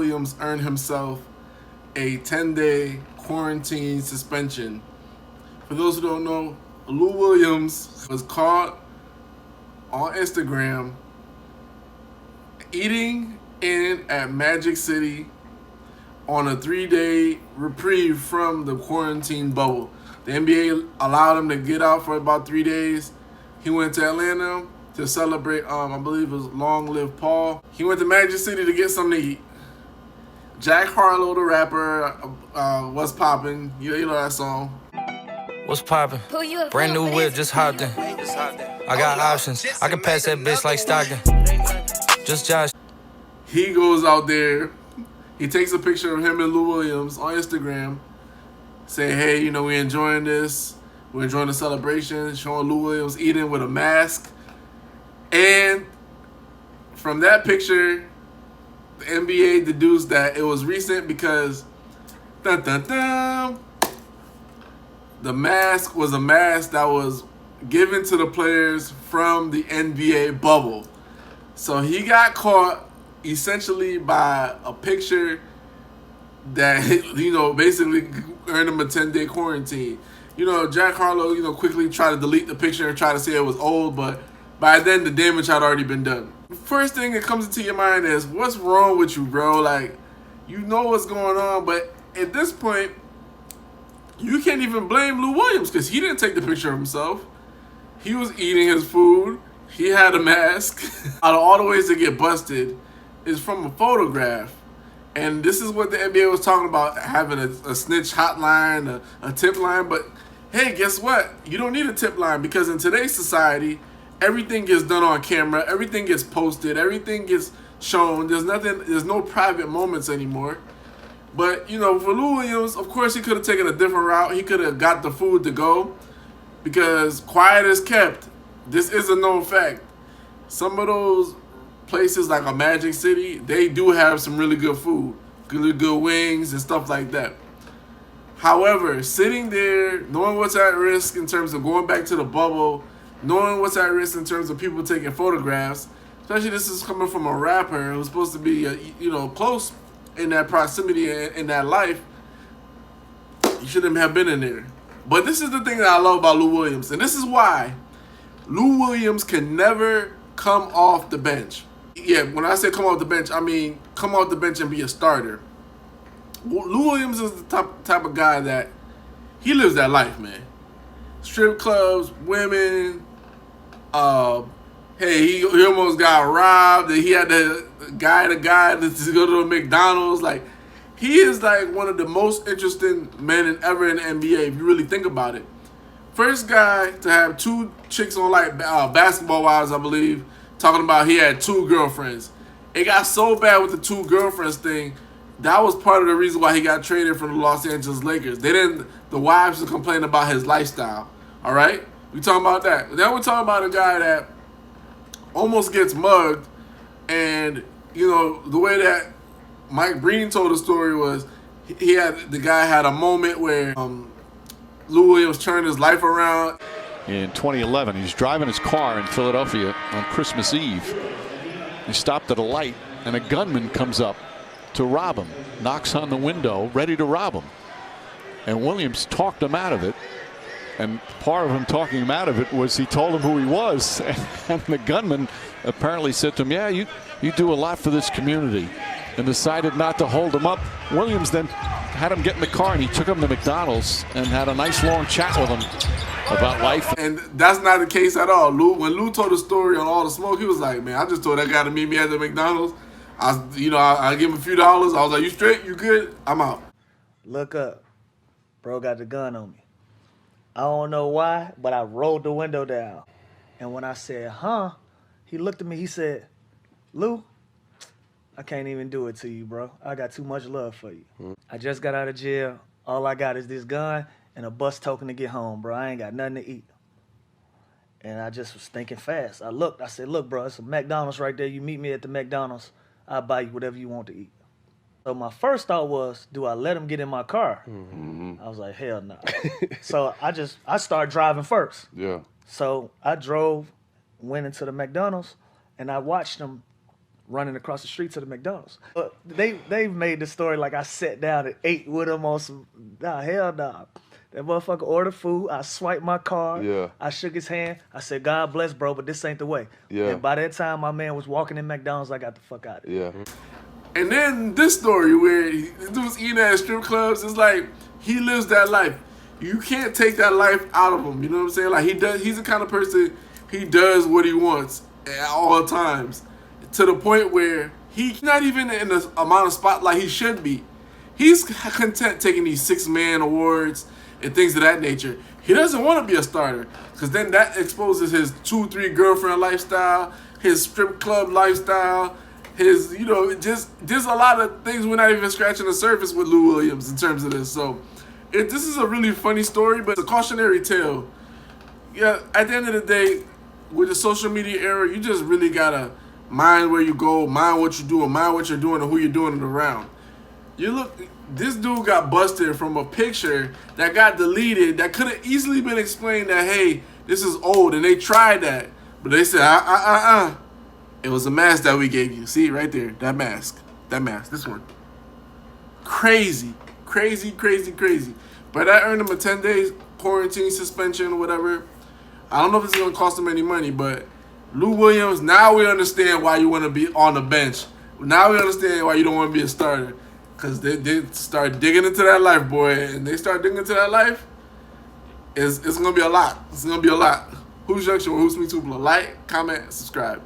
Williams earned himself a 10-day quarantine suspension. For those who don't know, Lou Williams was caught on Instagram eating in at Magic City on a 3-day reprieve from the quarantine bubble. The NBA allowed him to get out for about 3 days. He went to Atlanta to celebrate, I believe it was Long Live Paul. He went to Magic City to get something to eat. Jack Harlow, the rapper, What's Poppin', you know that song. What's poppin'? Brand new whip, just hopped in. I got options. I can pass that bitch like Stockton. Just Josh. He goes out there. He takes a picture of him and Lou Williams on Instagram. Say, hey, you know, we're enjoying this. We're enjoying the celebration. Showing Lou Williams eating with a mask. And from that picture, the NBA deduced that it was recent because dun, dun, dun, the mask was a mask that was given to the players from the NBA bubble. So he got caught essentially by a picture that, you know, basically earned him a 10-day quarantine. You know, Jack Harlow, you know, quickly tried to delete the picture and try to say it was old, but by then the damage had already been done. First thing that comes into your mind is, what's wrong with you, bro? Like, you know what's going on, but at this point, you can't even blame Lou Williams because he didn't take the picture of himself. He was eating his food. He had a mask. Out of all the ways to get busted is from a photograph. And this is what the NBA was talking about, having a snitch hotline, a tip line. But hey, guess what? You don't need a tip line because in today's society, everything gets done on camera. Everything gets posted. Everything gets shown. There's no private moments anymore. But, you know, for Lou Williams, of course, he could have taken a different route. He could have got the food to go because quiet is kept. This is a known fact. Some of those places like a Magic City, they do have some really good food, really good wings and stuff like that. However, sitting there, knowing what's at risk in terms of going back to the bubble, knowing what's at risk in terms of people taking photographs, especially this is coming from a rapper who's supposed to be, you know, close in that proximity in that life, you shouldn't have been in there. But this is the thing that I love about Lou Williams, and this is why Lou Williams can never come off the bench. Yeah, when I say come off the bench, I mean come off the bench and be a starter. Lou Williams is the type of guy that he lives that life, man. Strip clubs, women. Hey, he almost got robbed. He had to guide a guy to go to a McDonald's. Like, he is like one of the most interesting men ever in the NBA if you really think about it. First guy to have 2 chicks on like Basketball Wives, I believe, talking about he had 2 girlfriends. It got so bad with the 2 girlfriends thing. That was part of the reason why he got traded from the Los Angeles Lakers. The wives were complaining about his lifestyle. All right? We talking about that. Then we're talking about a guy that almost gets mugged, and, you know, the way that Mike Breen told the story was the guy had a moment where Lou Williams turned his life around. In 2011, he's driving his car in Philadelphia on Christmas Eve. He stopped at a light, and a gunman comes up to rob him, knocks on the window, ready to rob him. And Williams talked him out of it. And part of him talking him out of it was he told him who he was. And the gunman apparently said to him, yeah, you do a lot for this community, and decided not to hold him up. Williams then had him get in the car, and he took him to McDonald's and had a nice long chat with him about life. And that's not the case at all. When Lou told the story on All the Smoke, he was like, man, I just told that guy to meet me at the McDonald's. I give him a few dollars. I was like, you straight? You good? I'm out. Look up. Bro got the gun on me. I don't know why, but I rolled the window down. And when I said, huh, he looked at me, he said, Lou, I can't even do it to you, bro. I got too much love for you. I just got out of jail. All I got is this gun and a bus token to get home, bro. I ain't got nothing to eat. And I just was thinking fast. I looked, I said, look, bro, it's a McDonald's right there. You meet me at the McDonald's. I'll buy you whatever you want to eat. So my first thought was, do I let him get in my car? I was like, hell no. So I started driving first. Yeah. So I drove, went into the McDonald's, and I watched him running across the street to the McDonald's. But they've made the story like I sat down and ate with him on some. Nah, hell nah. That motherfucker ordered food. I swiped my card. Yeah. I shook his hand. I said, God bless, bro, but this ain't the way. Yeah. And by that time, my man was walking in McDonald's. I got the fuck out of it. Yeah. And then this story where this dude's eating at strip clubs, it's like he lives that life. You can't take that life out of him. You know what I'm saying? Like he's the kind of person, he does what he wants at all times. To the point where he's not even in the amount of spotlight he should be. He's content taking these 6-man awards and things of that nature. He doesn't want to be a starter because then that exposes his 2-3 girlfriend lifestyle, his strip club lifestyle, his, you know, just a lot of things we're not even scratching the surface with Lou Williams in terms of this. So this is a really funny story, but it's a cautionary tale. Yeah, at the end of the day, with the social media era, you just really gotta mind where you go, mind what you're doing, mind what you're doing and who you're doing it around. You look, this dude got busted from a picture that got deleted that could have easily been explained that, hey, this is old, and they tried that. But they said, it was a mask that we gave you. See, right there, that mask, this one. Crazy. But that earned him a 10 days quarantine suspension or whatever. I don't know if it's going to cost him any money, but Lou Williams, now we understand why you want to be on the bench. Now we understand why you don't want to be a starter. Because they start digging into that life, boy. And they start digging into that life, it's going to be a lot. It's going to be a lot. Hoops Junction with Hoops Me Tupelo. Like, comment, subscribe.